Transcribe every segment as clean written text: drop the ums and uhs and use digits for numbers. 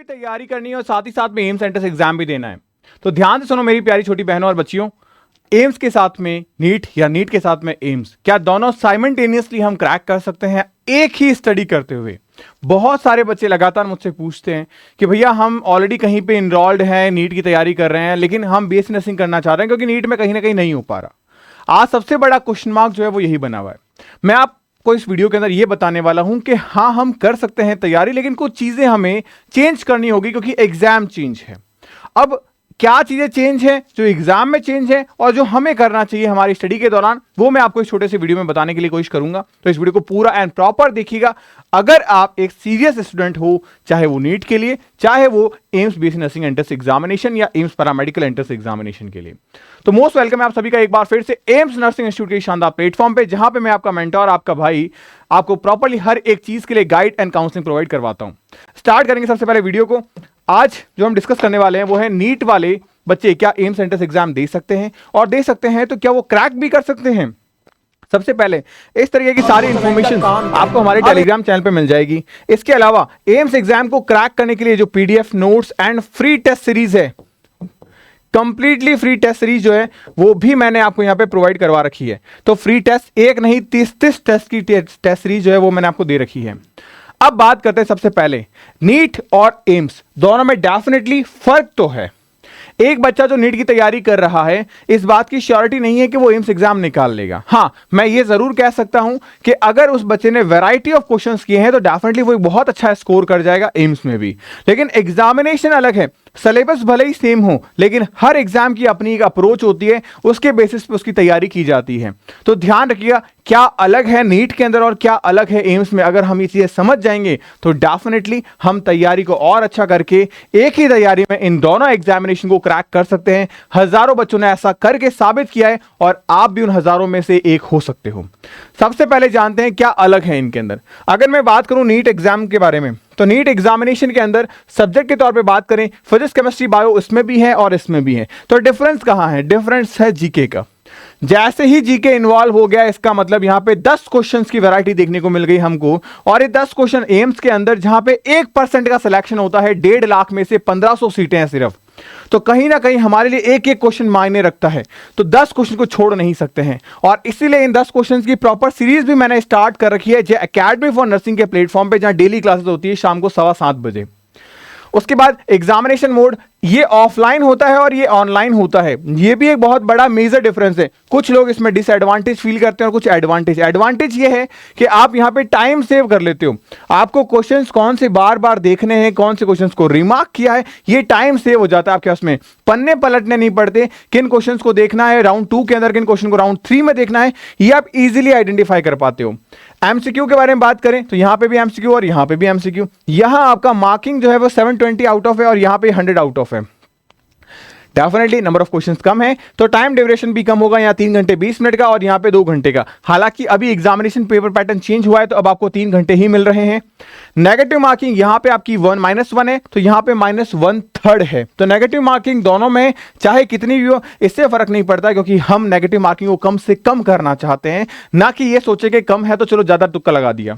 तैयारी करनी है और साथ ही साथ में एम्स एंट्रेंस एग्जाम भी देना है। तो ध्यान से सुनो मेरी प्यारी छोटी बहनों और बच्चियों, एम्स के साथ में नीट या नीट के साथ में एम्स, क्या दोनों साइमल्टेनियसली हम क्रैक कर सकते हैं एक ही स्टडी करते हुए? बहुत सारे बच्चे लगातार मुझसे पूछते हैं कि भैया हम ऑलरेडी कहीं पे इनरोल्ड हैं, नीट की तैयारी कर रहे हैं, लेकिन हम बीएससी नर्सिंग करना चाह रहे हैं क्योंकि नीट में कहीं ना कहीं नहीं हो पा रहा। आज सबसे बड़ा क्वेश्चन मार्क जो है वो यही बना हुआ है। मैं आपको इस वीडियो के अंदर ये बताने वाला हूं कि हाँ, हम कर सकते हैं तैयारी, लेकिन कुछ चीजें हमें चेंज करनी होगी क्योंकि एग्जाम चेंज है। अब क्या चीजें चेंज है जो एग्जाम में चेंज है और जो हमें करना चाहिए हमारी स्टडी के दौरान, वो मैं आपको इस छोटे से वीडियो में बताने के लिए कोशिश करूंगा। तो इस वीडियो को पूरा एंड प्रॉपर देखिएगा अगर आप एक सीरियस स्टूडेंट हो, चाहे वो नीट के लिए, चाहे वो AIIMS BSc nursing entrance examination या एम्स पैरामेडिकल एंट्रेंस एग्जामिनेशन के लिए। तो मोस्ट वेलकम है आप सभी का एक बार फिर से एम्स नर्सिंग इंस्टीट्यूट के शानदार प्लेटफॉर्म पे, जहां पे मैं आपका मेंटर, आपका भाई, आपको प्रॉपर्ली हर एक चीज के लिए गाइड एंड काउंसलिंग प्रोवाइड करवाता हूं। स्टार्ट करेंगे सबसे पहले वीडियो को। आज जो हम डिस्कस करने वाले हैं वो है नीट वाले बच्चे क्या एम्स एंट्रेंस एग्जाम दे सकते हैं, और दे सकते हैं तो क्या वो क्रैक भी कर सकते हैं। सबसे पहले इस तरीके की सारी इंफॉर्मेशन आपको हमारे टेलीग्राम चैनल पे मिल जाएगी। इसके अलावा एम्स एग्जाम को क्रैक करने के लिए जो PDF notes and free test series है, कंप्लीटली फ्री टेस्ट सीरीज जो है वो भी मैंने आपको यहां पे प्रोवाइड करवा रखी है। तो फ्री टेस्ट एक नहीं 30 टेस्ट की टेस्ट सीरीज जो है वो मैंने आपको दे रखी है। अब बात करते हैं सबसे पहले नीट और एम्स दोनों में डेफिनेटली फर्क तो है। एक बच्चा जो नीट की तैयारी कर रहा है, इस बात की श्योरिटी नहीं है कि वो एम्स एग्जाम निकाल लेगा। हाँ, मैं ये जरूर कह सकता हूं कि अगर उस बच्चे ने वैरायटी ऑफ क्वेश्चंस किए हैं तो डेफिनेटली वो एक बहुत अच्छा स्कोर कर जाएगा एम्स में भी। लेकिन एग्जामिनेशन अलग है, सिलेबस भले ही सेम हो, लेकिन हर एग्जाम की अपनी एक अप्रोच होती है, उसके बेसिस पे उसकी तैयारी की जाती है। तो ध्यान रखिएगा क्या अलग है नीट के अंदर और क्या अलग है एम्स में। अगर हम ये चीजें समझ जाएंगे तो डेफिनेटली हम तैयारी को और अच्छा करके एक ही तैयारी में इन दोनों एग्जामिनेशन को क्रैक कर सकते हैं। हजारों बच्चों ने ऐसा करके साबित किया है और आप भी उन हजारों में से एक हो सकते हो। सबसे पहले जानते हैं क्या अलग है इनके अंदर। अगर मैं बात करूं नीट एग्जाम के बारे में, तो नीट एग्जामिनेशन के अंदर सब्जेक्ट के तौर पे बात करें, फिजिक्स, केमिस्ट्री, बायो इसमें भी है और इसमें भी है। तो डिफरेंस कहां है? डिफरेंस है जीके का। जैसे ही जीके इन्वॉल्व हो गया, इसका मतलब यहां पे 10 क्वेश्चंस की वैरायटी देखने को मिल गई हमको। और ये 10 क्वेश्चन एम्स के अंदर जहां पे 1% का सिलेक्शन होता है, 1.5 लाख में से 1500 सीटें हैं सिर्फ, तो कहीं ना कहीं हमारे लिए एक एक क्वेश्चन मायने रखता है। तो 10 क्वेश्चन को छोड़ नहीं सकते हैं और इसीलिए इन 10 क्वेश्चन की प्रॉपर सीरीज भी मैंने स्टार्ट कर रखी है जे एकेडमी फॉर नर्सिंग के प्लेटफॉर्म पे, जहां डेली क्लासेस होती है शाम को 7:15 बजे। उसके बाद एग्जामिनेशन मोड, ये ऑफलाइन होता है और ये ऑनलाइन होता है। ये भी एक बहुत बड़ा मेजर डिफरेंस है। कुछ लोग इसमें डिसएडवांटेज फील करते हैं और कुछ एडवांटेज ये है कि आप यहां पे टाइम सेव कर लेते हो। आपको क्वेश्चंस कौन से बार बार देखने हैं, कौन से क्वेश्चंस को रिमार्क किया है, ये टाइम सेव हो जाता है आपके पास में। पन्ने पलटने नहीं पड़ते, किन क्वेश्चंस को देखना है राउंड 2 के अंदर, किन क्वेश्चन को राउंड 3 में देखना है, ये आप इजीली आइडेंटिफाई कर पाते हो। एमसीक्यू के बारे में बात करें तो यहां पे भी एमसीक्यू और यहां पे भी एमसीक्यू। यहां आपका मार्किंग जो है वो 720 आउट ऑफ है और यहां पे 100 आउट ऑफ है। डेफिनेटली नंबर ऑफ क्वेश्चंस कम है तो टाइम ड्यूरेशन भी कम होगा, यहाँ 3 घंटे 20 मिनट का और यहाँ पे 2 घंटे का। हालांकि अभी एग्जामिनेशन पेपर पैटर्न चेंज हुआ है तो अब आपको 3 घंटे ही मिल रहे हैं। नेगेटिव मार्किंग यहाँ पे आपकी -1 है तो यहाँ पे -1/3 है। तो नेगेटिव मार्किंग दोनों में चाहे कितनी भी हो इससे फर्क नहीं पड़ता, क्योंकि हम नेगेटिव मार्किंग को कम से कम करना चाहते हैं, ना कि ये सोचे कि कम है तो चलो ज्यादा तुक्का लगा दिया।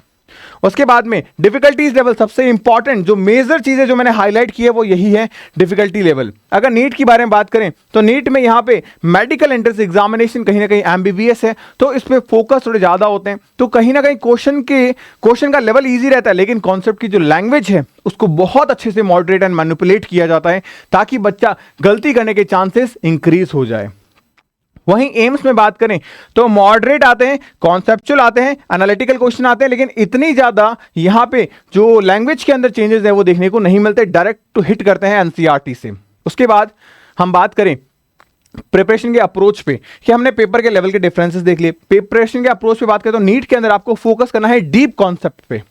उसके बाद में डिफिकल्टीज लेवल, सबसे इंपॉर्टेंट जो मेजर चीजें जो मैंने हाईलाइट की है वो यही है, डिफिकल्टी लेवल। अगर नीट के बारे में बात करें तो नीट में यहां पे मेडिकल एंट्रेंस एग्जामिनेशन कहीं ना कहीं एमबीबीएस है, तो इस पे फोकस थोड़े ज्यादा होते हैं। तो कहीं ना कहीं क्वेश्चन का लेवल इजी रहता है, लेकिन कॉन्सेप्ट की जो लैंग्वेज है उसको बहुत अच्छे से मॉडरेट एंड मैनिपुलेट किया जाता है ताकि बच्चा गलती करने के चांसेस इंक्रीज हो जाए। वहीं एम्स में बात करें तो मॉडरेट आते हैं, कॉन्सेप्चुअल आते हैं, एनालिटिकल क्वेश्चन आते हैं, लेकिन इतनी ज्यादा यहां पे जो लैंग्वेज के अंदर चेंजेस है वो देखने को नहीं मिलते, डायरेक्ट टू हिट करते हैं एनसीईआरटी से। उसके बाद हम बात करें प्रिपरेशन के अप्रोच पे कि हमने पेपर के लेवल के डिफरेंसेस देख लिए। प्रिपरेशन के अप्रोच पे बात करें तो नीट के अंदर आपको फोकस करना है डीप कॉन्सेप्ट पे,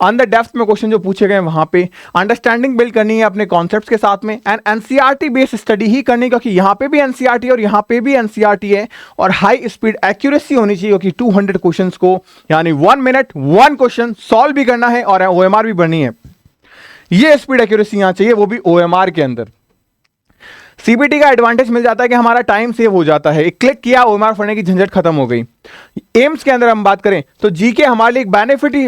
अंदर डेप्थ में क्वेश्चन जो पूछे गए वहां पे अंडरस्टैंडिंग बिल्ड करनी है अपने कॉन्सेप्ट्स के साथ में, एंड एनसीईआरटी बेस्ड स्टडी ही करनी है, क्योंकि यहां पे भी एनसीईआरटी और यहां पे भी एनसीईआरटी है। और हाई स्पीड एक्यूरेसी होनी चाहिए, क्योंकि 200 क्वेश्चंस को यानी 1 मिनट 1 क्वेश्चन सॉल्व भी करना है और ओएमआर भी भरनी है। ये स्पीड एक्यूरेसी यहां चाहिए, वो भी ओएमआर के अंदर। सीबीटी का एडवांटेज मिल जाता है कि हमारा टाइम सेव हो जाता है, एक क्लिक किया ओएमआर पढ़ने की झंझट खत्म हो गई। एम्स के अंदर हम बात करें तो जीके हमारे लिए एक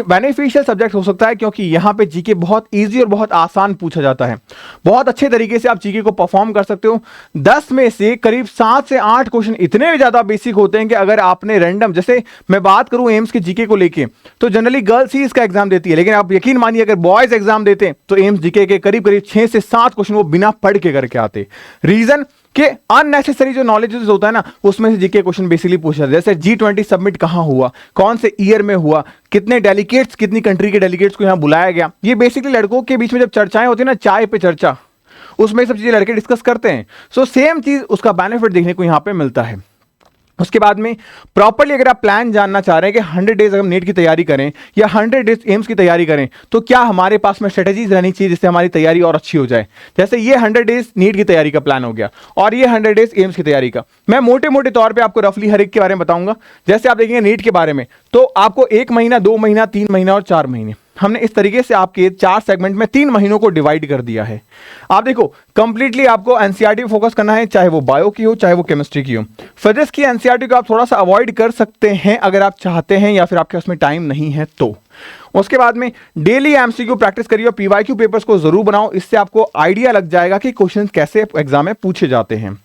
बेनिफिशियल सब्जेक्ट हो सकता है, क्योंकि यहां पे जीके बहुत इजी और बहुत आसान पूछा जाता है। बहुत अच्छे तरीके से आप जीके को परफॉर्म कर सकते हो। 10 में से करीब 7 से 8 क्वेश्चन इतने ज्यादा बेसिक होते हैं कि अगर आपने रैंडम, जैसे मैं बात करूं एम्स के जीके को लेके, तो जनरली गर्ल्स ही इसका एग्जाम देती है, लेकिन आप यकीन मानिए अगर बॉयज एग्जाम देते हैं तो एम्स जीके के करीब करीब 6 से 7 क्वेश्चन वो बिना पढ़ के करके आते। रीजन कि अननेसेसरी जो नॉलेज होता है ना, उसमें से जीके क्वेश्चन बेसिकली पूछा जाता है। जैसे G20 सबमिट कहां हुआ, कौन से ईयर में हुआ, कितने डेलीगेट्स, कितनी कंट्री के डेलीगेट्स को यहां बुलाया गया। ये बेसिकली लड़कों के बीच में जब चर्चाएं होती है ना, चाय पे चर्चा, उसमें सब चीजें लड़के डिस्कस करते हैं। सो सेम चीज, उसका बेनिफिट देखने को यहां पे मिलता है। उसके बाद में प्रॉपर्ली अगर आप प्लान जानना चाह रहे हैं कि 100 डेज अगर नीट की तैयारी करें या 100 डेज एम्स की तैयारी करें, तो क्या हमारे पास में स्ट्रेटेजीज रहनी चाहिए जिससे हमारी तैयारी और अच्छी हो जाए। जैसे ये 100 डेज नीट की तैयारी का प्लान हो गया और ये 100 डेज एम्स की तैयारी का। मैं मोटे मोटे तौर पे आपको रफली हर एक के बारे में बताऊंगा। जैसे आप देखेंगे नीट के बारे में, तो आपको 1 महीना, 2 महीना, 3 महीना और 4 महीने, हमने इस तरीके से आपके 4 सेगमेंट में 3 महीनों को डिवाइड कर दिया है। आप देखो कंप्लीटली आपको एनसीईआरटी फोकस करना है, चाहे वो बायो की हो चाहे वो केमिस्ट्री की हो। फिजिक्स की एनसीईआरटी को आप थोड़ा सा अवॉइड कर सकते हैं अगर आप चाहते हैं या फिर आपके उसमें टाइम नहीं है तो। उसके बाद में डेली एमसीक्यू प्रैक्टिस करिए और पीवाईक्यू पेपर्स को जरूर बनाओ, इससे आपको आइडिया लग जाएगा कि क्वेश्चन कैसे एग्जाम में पूछे जाते हैं।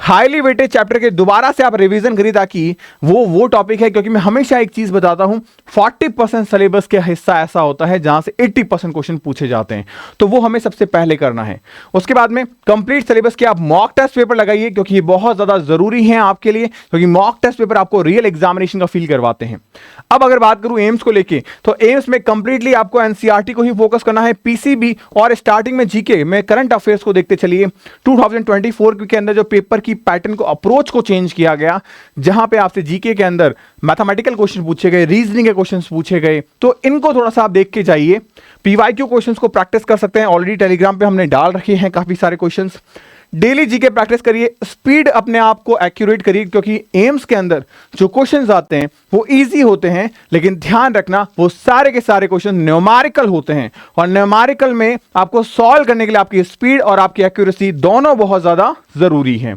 हाईली वेटेड चैप्टर के दोबारा से आप रिवीजन करिए, ताकि वो टॉपिक है, क्योंकि मैं हमेशा एक चीज बताता हूं, 40% सिलेबस का हिस्सा ऐसा होता है जहां से 80% क्वेश्चन पूछे जाते हैं, तो वो हमें सबसे पहले करना है। उसके बाद में कंप्लीट सिलेबस के आप मॉक टेस्ट पेपर लगाइए, क्योंकि ये बहुत ज्यादा जरूरी है आपके लिए, क्योंकि मॉक टेस्ट पेपर आपको रियल एग्जामिनेशन का फील करवाते हैं। अब अगर बात करूं एम्स को लेके, तो एम्स में कंप्लीटली आपको एनसीईआरटी को ही फोकस करना है, पीसीबी और स्टार्टिंग में जीके में करंट अफेयर्स को देखते चलिए। 2024 के अंदर जो पेपर की पैटर्न को, अप्रोच को चेंज किया गया, जहां पे आपसे जीके के अंदर मैथमेटिकल क्वेश्चन पूछे गए, रीजनिंग के क्वेश्चंस पूछे गए, तो इनको थोड़ा सा आप देख के जाइए। पीवाईक्यू क्वेश्चंस को प्रैक्टिस कर सकते हैं, ऑलरेडी टेलीग्राम पे हमने डाल रखे हैं काफी सारे क्वेश्चंस। डेली जीके प्रैक्टिस करिए, स्पीड अपने आप को एक्यूरेट करिए, क्योंकि एम्स के अंदर जो क्वेश्चंस आते हैं वो इजी होते हैं, लेकिन ध्यान रखना वो सारे के सारे क्वेश्चन न्यूमेरिकल होते हैं, और न्यूमेरिकल में आपको सॉल्व करने के लिए आपकी स्पीड और आपकी एक्यूरेसी दोनों बहुत ज्यादा जरूरी है।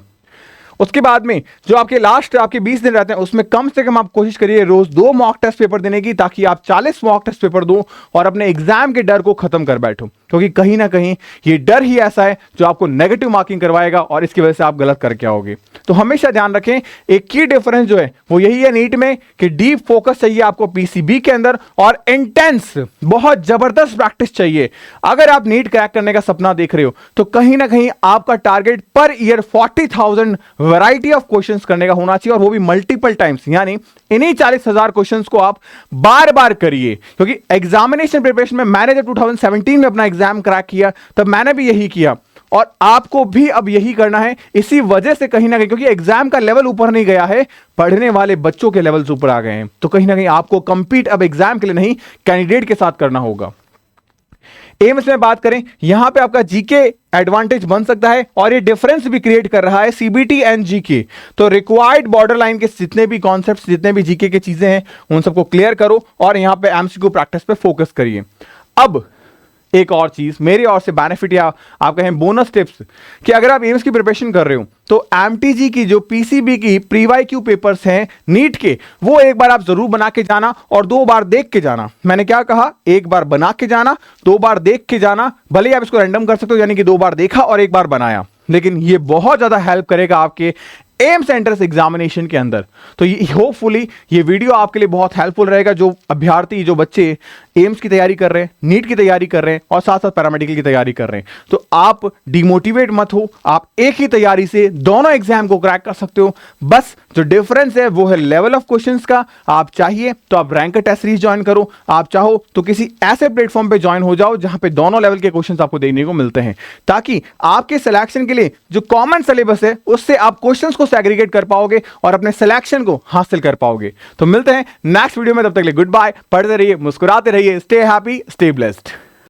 उसके बाद में जो आपके लास्ट आपके 20 दिन रहते हैं, उसमें कम से कम आप कोशिश करिए रोज 2 मॉक टेस्ट पेपर देने की, ताकि आप 40 मॉक टेस्ट पेपर दो और अपने एग्जाम के डर को खत्म कर बैठो, क्योंकि कहीं ना कहीं ये डर ही ऐसा है जो आपको नेगेटिव मार्किंग करवाएगा और इसकी वजह से आप गलत करके आओगे। तो हमेशा ध्यान रखें, एक की डिफरेंस जो है वो यही है नीट में कि डीप फोकस चाहिए आपको पीसीबी के अंदर, और इंटेंस बहुत जबरदस्त प्रैक्टिस चाहिए। अगर आप नीट क्रैक करने का सपना देख रहे हो, तो कहीं ना कहीं आपका target per year 40,000 variety of questions करने का होना चाहिए, और वो भी मल्टीपल टाइम्स, यानी इन्हीं 40,000 क्वेश्चंस को आप बार बार करिए। क्योंकि एग्जामिनेशन प्रिपरेशन में मैंने जब 2017 में अपना एग्जाम क्रैक किया, तब मैंने भी यही किया, और आपको भी अब यही करना है। इसी वजह से कहीं ना कहीं, क्योंकि एग्जाम का लेवल ऊपर नहीं गया है, पढ़ने वाले बच्चों के लेवल्स ऊपर आ गए हैं, तो कहीं ना कहीं आपको कंपीट अब एग्जाम के लिए नहीं, कैंडिडेट के साथ करना होगा। एम्स में बात करें, यहां पे आपका जीके एडवांटेज बन सकता है, और ये डिफरेंस भी क्रिएट कर रहा है सीबीटी एंड जीके। तो रिक्वायर्ड बॉर्डर लाइन के जितने भी कॉन्सेप्ट्स, जितने भी जीके के चीजें हैं, उन सबको क्लियर करो और यहां पे एमसीक्यू प्रैक्टिस पे फोकस करिए। अब एक और चीज मेरी ओर से बेनिफिट या आप कहें बोनस टिप्स, कि अगर आप एम्स की प्रिपरेशन कर रहे हो, तो एमटीजी की जो पीसीबी की प्रीवाईक्यू पेपर्स हैं नीट के, वो एक बार आप जरूर बना के जाना और 2 बार देख के जाना। मैंने क्या कहा, 1 बार बना के जाना, 2 बार देख के जाना। भले ही आप इसको रैंडम कर सकते हो, यानी कि 2 बार देखा और 1 बार बनाया, लेकिन ये बहुत ज्यादा हेल्प करेगा आपके एम्स एंट्रेंस एग्जामिनेशन के अंदर। तो होपफुली ये वीडियो आपके लिए बहुत हेल्पफुल रहेगा, जो अभ्यर्थी, जो बच्चे एम्स की तैयारी कर रहे हैं, नीट की तैयारी कर रहे हैं और साथ साथ पैरामेडिकल की तैयारी कर रहे हैं। तो आप डिमोटिवेट मत हो, आप एक ही तैयारी से दोनों एग्जाम को क्रैक कर सकते हो। बस जो डिफरेंस है वो है लेवल ऑफ क्वेश्चंस का। आप चाहिए तो आप रैंक टेस्ट सीरीज ज्वाइन करो, आप चाहो तो किसी ऐसे प्लेटफॉर्म पे ज्वाइन हो जाओ जहां पे दोनों लेवल के क्वेश्चंस आपको देखने को मिलते हैं, ताकि आपके सिलेक्शन के लिए जो कॉमन सिलेबस है उससे आप क्वेश्चंस को सेग्रीगेट कर पाओगे और अपने सिलेक्शन को हासिल कर पाओगे। तो मिलते हैं नेक्स्ट वीडियो में, तब तक के लिए गुड बाय। पढ़ते रहिए, मुस्कुराते रहिए, स्टे हैप्पी, स्टे ब्लेस्ड।